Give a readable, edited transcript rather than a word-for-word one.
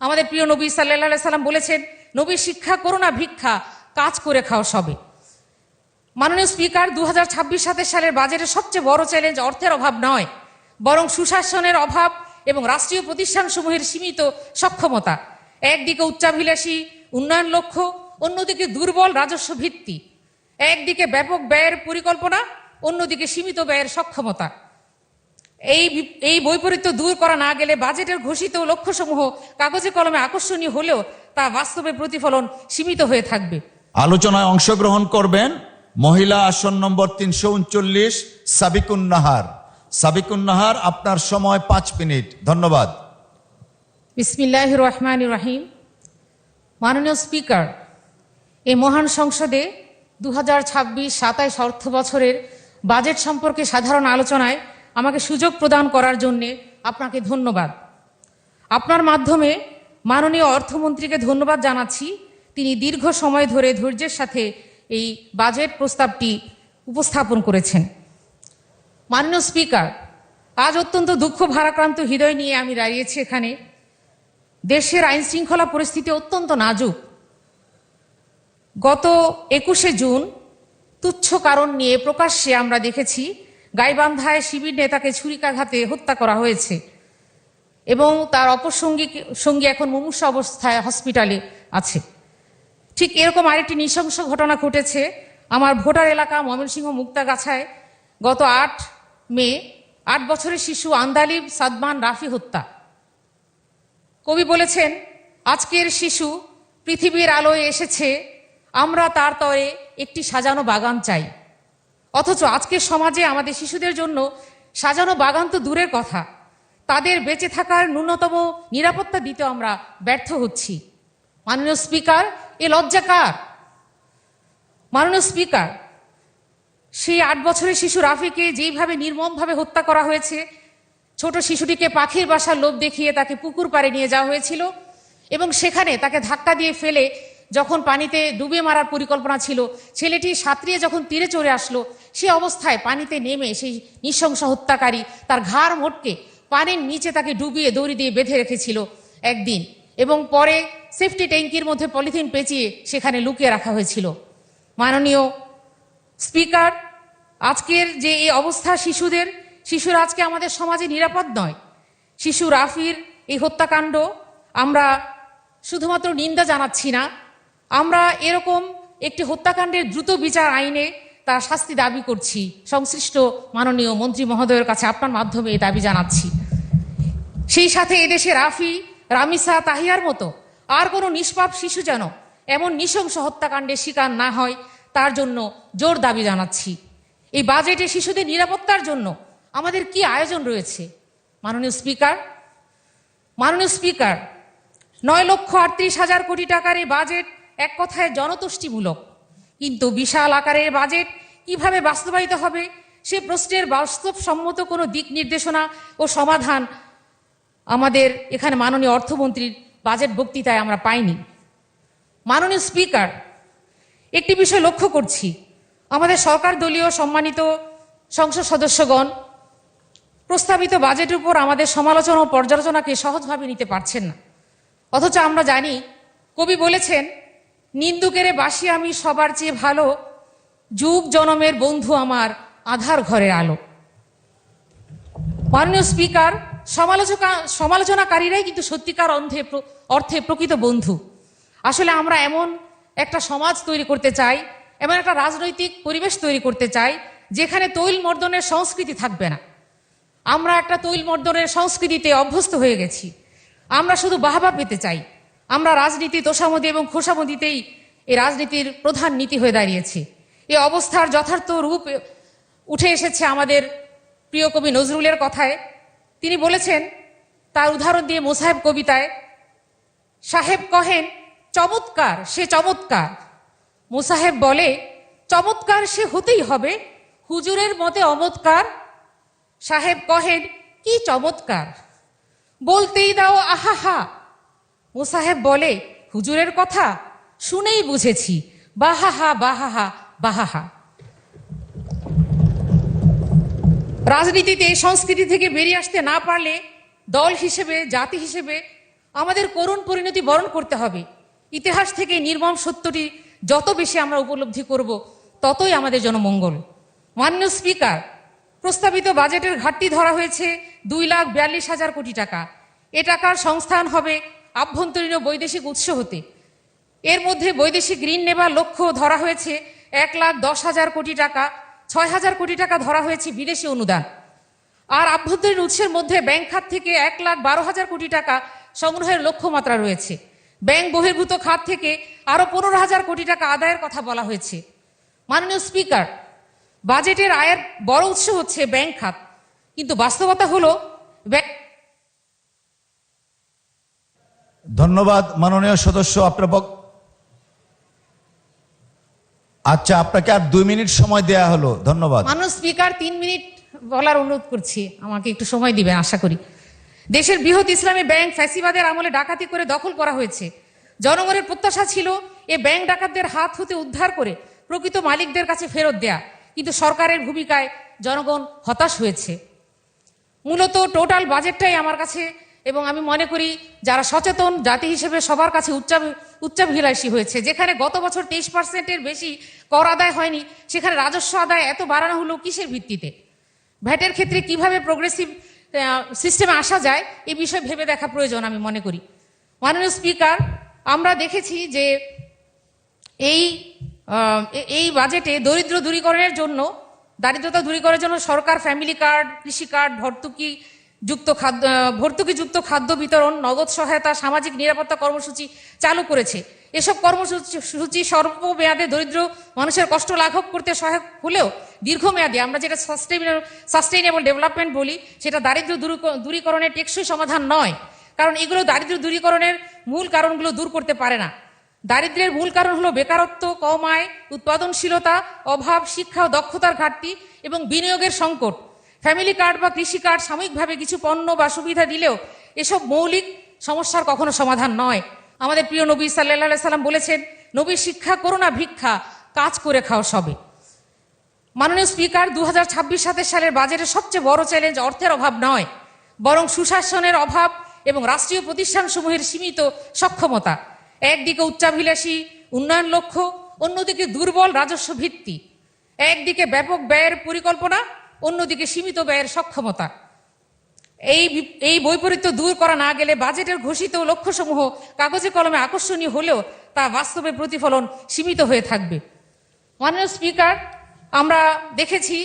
আমাদের প্রিয় নবী সাল্লাল্লাহু আলাইহি সাল্লাম বলেছেন, নবী শিক্ষা করো না ভিক্ষা, কাজ করে খাও সবে। মাননীয় স্পিকার, 2026-27 সালের বাজেটের সবচেয়ে বড় চ্যালেঞ্জ অর্থের অভাব নয়, বরং সুশাসনের অভাব এবং রাষ্ট্রীয় প্রতিষ্ঠানসমূহের সীমিত সক্ষমতা। একদিকে উচ্চাভিলাষী উন্নয়ন লক্ষ্য, অন্যদিকে দুর্বল রাজস্ব ভিত্তি। একদিকে ব্যাপক ব্যয়ের পরিকল্পনা, অন্যদিকে সীমিত ব্যয়ের সক্ষমতা। এই বৈপরীত্য দূর করা না গেলে বাজেটের ঘোষিত লক্ষ্যসমূহ কাগজে কলমে আকর্ষণীয় হলেও তা বাস্তবে প্রতিফলন সীমিত হয়ে থাকবে। আলোচনায় অংশগ্রহণ করবেন মহিলা আসন নম্বর 339 সাবিকুন নাহার। সাবিকুন নাহার, আপনার সময় 5 মিনিট। ধন্যবাদ। বিসমিল্লাহির রহমানির রহিম। মাননীয় স্পিকার, এই মহান সংসদে 2026-27 অর্থ বছরের বাজেট সম্পর্কে সাধারণ আলোচনায় আমাকে সুযোগ প্রদান করার জন্যে আপনাকে ধন্যবাদ। আপনার মাধ্যমে মাননীয় অর্থমন্ত্রীকে ধন্যবাদ জানাচ্ছি। তিনি দীর্ঘ সময় ধরে ধৈর্যের সাথে এই বাজেট প্রস্তাবটি উপস্থাপন করেছেন। মাননীয় স্পিকার, আজ অত্যন্ত দুঃখ ভারাক্রান্ত হৃদয় নিয়ে আমি দাঁড়িয়েছি এখানে। দেশের আইন শৃঙ্খলা পরিস্থিতি অত্যন্ত নাজুক। গত 21শে জুন তুচ্ছ কারণ নিয়ে প্রকাশ্যে আমরা দেখেছি গাইবান্ধায় শিবির নেতাকে ছুরিকাঘাতে হত্যা করা হয়েছে এবং তার অপর সঙ্গী এখন মুমূর্ষু অবস্থায় হসপিটালে আছে। ঠিক এরকম আরেকটি নৃশংস ঘটনা ঘটেছে আমার ভোটার এলাকা ময়মনসিংহ মুক্তাগাছায় গত 8 মে 8 বছরের শিশু আন্দালিব সাদমান রাফি হত্যা। কবি বলেছেন, আজকের শিশু পৃথিবীর আলোয় এসেছে, আমরা তার তরে একটি সাজানো বাগান চাই। অথচ আজকের সমাজে আমাদের শিশুদের জন্য সাজানো বাগান তো দূরের কথা, তাদের বেঁচে থাকার ন্যূনতম নিরাপত্তা দিতে আমরা ব্যর্থ হচ্ছি। মাননীয় স্পিকার, এ লজ্জা কার? মাননীয় স্পিকার, সেই 8 বছরের শিশু রাফিকে যেইভাবে নির্মমভাবে হত্যা করা হয়েছে, ছোট শিশুটিকে পাখির বাসার লোভ দেখিয়ে তাকে পুকুর পাড়ে নিয়ে যাওয়া হয়েছিল এবং সেখানে তাকে ধাক্কা দিয়ে ফেলে যখন পানিতে ডুবে মারার পরিকল্পনা ছিল, ছেলেটি সাঁতরিয়ে যখন তীরে চলে আসলো, সে অবস্থায় পানিতে নেমে সেই নৃশংস হত্যাকারী তার ঘাড় মোটকে পানির নিচে তাকে ডুবিয়ে দড়ি দিয়ে বেঁধে রেখেছিল একদিন এবং পরে সেফটি ট্যাঙ্কির মধ্যে পলিথিন পেঁচিয়ে সেখানে লুকিয়ে রাখা হয়েছিল। মাননীয় স্পিকার, আজকের যে এই অবস্থা শিশুরা আজকে আমাদের সমাজে নিরাপদ নয়। শিশু রাফির এই হত্যাকাণ্ড আমরা শুধুমাত্র নিন্দা জানাচ্ছি না, আমরা এরকম একটি হত্যাকাণ্ডের দ্রুত বিচার আইনে তার শাস্তি দাবি করছি। সংশ্লিষ্ট মাননীয় মন্ত্রী মহোদয়ের কাছে আপনার মাধ্যমে এই দাবি জানাচ্ছি। সেই সাথে এদেশে রাফি, রামিসা, তাহিয়ার মতো আর কোনো নিষ্পাপ শিশু যেন এমন নৃশংস হত্যাকাণ্ডের শিকার না হয় তার জন্য জোর দাবি জানাচ্ছি। এই বাজেটে শিশুদের নিরাপত্তার জন্য আমাদের কি আয়োজন রয়েছে? মাননীয় স্পিকার, 9,38,000 কোটি টাকার এই বাজেট এক কথায় জনতুষ্টিমূলক, কিন্তু বিশাল আকারের বাজেট কিভাবে বাস্তবায়িত হবে সে প্রশ্নের বাস্তবসম্মত কোনো দিক নির্দেশনা ও সমাধান আমাদের এখানে মাননীয় অর্থমন্ত্রীর বাজেট বক্তৃতায় আমরা পাইনি। মাননীয় স্পিকার, একটি বিষয় লক্ষ্য করছি, আমাদের সরকার দলীয় সম্মানিত সংসদ সদস্যগণ প্রস্তাবিত বাজেটের উপর আমাদের সমালোচনা ও পর্যালোচনাকে সহজভাবে নিতে পারছেন না। অথচ আমরা জানি, কবি বলেছেন, নিন্দুকেরে বাসি আমি সবার চেয়ে ভালো, যুগ জনমের বন্ধু আমার আধার ঘরের আলো। মাননীয় স্পিকার, সমালোচনাকারীরাই কিন্তু সত্যিকার অর্থে প্রকৃত বন্ধু। আসলে আমরা এমন একটা সমাজ তৈরি করতে চাই, এমন একটা রাজনৈতিক পরিবেশ তৈরি করতে চাই যেখানে তৈল মর্দনের সংস্কৃতি থাকবে না। আমরা একটা তৈল মর্দনের সংস্কৃতিতে অভ্যস্ত হয়ে গেছি। আমরা শুধু বাহবা পেতে চাই। আমরা রাজনীতি তোষামদি এবং খোসামদিতেই এই রাজনীতির প্রধান নীতি হয়ে দাঁড়িয়েছে। এই অবস্থার যথার্থ রূপ উঠে এসেছে আমাদের প্রিয় কবি নজরুলের কথায়। তিনি বলেছেন, তার উদাহরণ দিয়ে মোসাহেব কবিতায়, সাহেব কহেন চমৎকার সে চমৎকার, মোসাহেব বলে চমৎকার সে হতেই হবে, হুজুরের মতে অমৎকার। সাহেব কহেন কি চমৎকার, বলতেই দাও আহাহা। মোসাহেব বলে হুজুরের কথা শুনেই বুঝেছি, বাহাহা বাহাহা বাহাহা। রাজনীতিতে সংস্কৃতি থেকে বেরিয়ে আসতে না পারলে দল হিসেবে, জাতি হিসেবে আমাদের করুণ পরিণতি বরণ করতে হবে। ইতিহাস থেকে নির্মম সত্যটি যত বেশি আমরা উপলব্ধি করব, ততই আমাদের জন্য মঙ্গল। মাননীয় স্পিকার, প্রস্তাবিত বাজেটের ঘাটতি ধরা হয়েছে 2,42,000 কোটি টাকা। এ টাকার সংস্থান হবে আভ্যন্তরীণ ও বৈদেশিক উৎস হতে। এর মধ্যে বৈদেশিক ঋণ নেবার লক্ষ্য ধরা হয়েছে 1,10,000 কোটি টাকা, 6,000 কোটি টাকা ধরা হয়েছে বিদেশি অনুদান। আর আভ্যন্তরীণ উৎসের মধ্যে ব্যাংক খাত থেকে 1,12,000 কোটি টাকা সংগ্রহের লক্ষ্যমাত্রা রয়েছে। ব্যাংক বহির্ভূত খাত থেকে আরো 15,000 কোটি টাকা আদায়ের কথা বলা হয়েছে। মাননীয় স্পিকার, বাজেটের আয়ের বড় উৎস হচ্ছে ব্যাংক খাত, কিন্তু বাস্তবতা হলো ধন্যবাদ মাননীয় সদস্য, আপনার আচ্ছা, আপনাকে আর 2 মিনিট সময় দেয়া হলো। ধন্যবাদ। মাননীয় স্পিকার, 3 মিনিট বলার অনুরোধ করছি, আমাকে একটু সময় দিবেন আশা করি। দেশের বৃহৎ ইসলামী ব্যাংক ফ্যাসিবাদের আমলে ডাকাতি করে দখল করা হয়েছে। জনগণের প্রত্যাশা ছিল এ ব্যাংক ডাকাতদের হাত হতে উদ্ধার করে প্রকৃত মালিকদের কাছে ফেরত দেয়া, কিন্তু সরকারের ভূমিকায় জনগণ হতাশ হয়েছে। মূলত টোটাল বাজেটটাই আমার কাছে, এবং আমি মনে করি যারা সচেতন জাতি হিসেবে সবার কাছে উচ্চাভিলাষী হয়েছে। যেখানে গত বছর 23%-এর বেশি কর আদায় হয়নি, সেখানে রাজস্ব আদায় এত বাড়ানো হলো কিসের ভিত্তিতে? ভ্যাটের ক্ষেত্রে কিভাবে প্রোগ্রেসিভ সিস্টেমে আসা যায় এ বিষয়ে ভেবে দেখা প্রয়োজন আমি মনে করি। মাননীয় স্পিকার, আমরা দেখেছি যে এই বাজেটে দারিদ্রতা দূরীকরণের জন্য সরকার ফ্যামিলি কার্ড, কৃষি কার্ড, ভর্তুকিযুক্ত খাদ্য বিতরণ, নগদ সহায়তা, সামাজিক নিরাপত্তা কর্মসূচি চালু করেছে। এসব কর্মসূচি স্বল্পমেয়াদে দরিদ্র মানুষের কষ্ট লাঘব করতে সহায়ক হলেও দীর্ঘমেয়াদে আমরা যেটা সাস্টেইনেবল ডেভেলপমেন্ট বলি, সেটা দারিদ্র দূরীকরণের টেকসই সমাধান নয়। কারণ এগুলো দারিদ্র দূরীকরণের মূল কারণগুলো দূর করতে পারে না। দারিদ্র্যের মূল কারণ হলো বেকারত্ব, কম আয়, উৎপাদনশীলতা অভাব, শিক্ষা ও দক্ষতার ঘাটতি এবং বিনিয়োগের সংকট। ফ্যামিলি কার্ড বা কৃষি কার্ড সাময়িকভাবে কিছু পণ্য বা সুবিধা দিলেও এসব মৌলিক সমস্যার কখনো সমাধান নয়। আমাদের প্রিয় নবী সাল্লাল্লাহু আলাইহি সাল্লাম বলেছেন, নবী শিক্ষা করো না ভিক্ষা, কাজ করে খাও সবে। মাননীয় স্পিকার, 2026-27 সালের বাজেটের সবচেয়ে বড় চ্যালেঞ্জ অর্থের অভাব নয়, বরং সুশাসনের অভাব এবং রাষ্ট্রীয় প্রতিষ্ঠানসমূহের সীমিত সক্ষমতা। একদিকে উচ্চাভিলাষী উন্নয়ন লক্ষ্য, অন্যদিকে দুর্বল রাজস্ব ভিত্তি। একদিকে ব্যাপক ব্যয়ের পরিকল্পনা, অন্যদিকে সীমিত ব্যয়ের সক্ষমতা। এই বৈপরীত্য দূর করা না গেলে বাজেটের ঘোষিত লক্ষ্যসমূহ কাগজে কলমে আকর্ষণীয় হলেও তা বাস্তবে প্রতিফলন সীমিত হয়ে থাকবে। মাননীয় স্পিকার, আমরা দেখেছি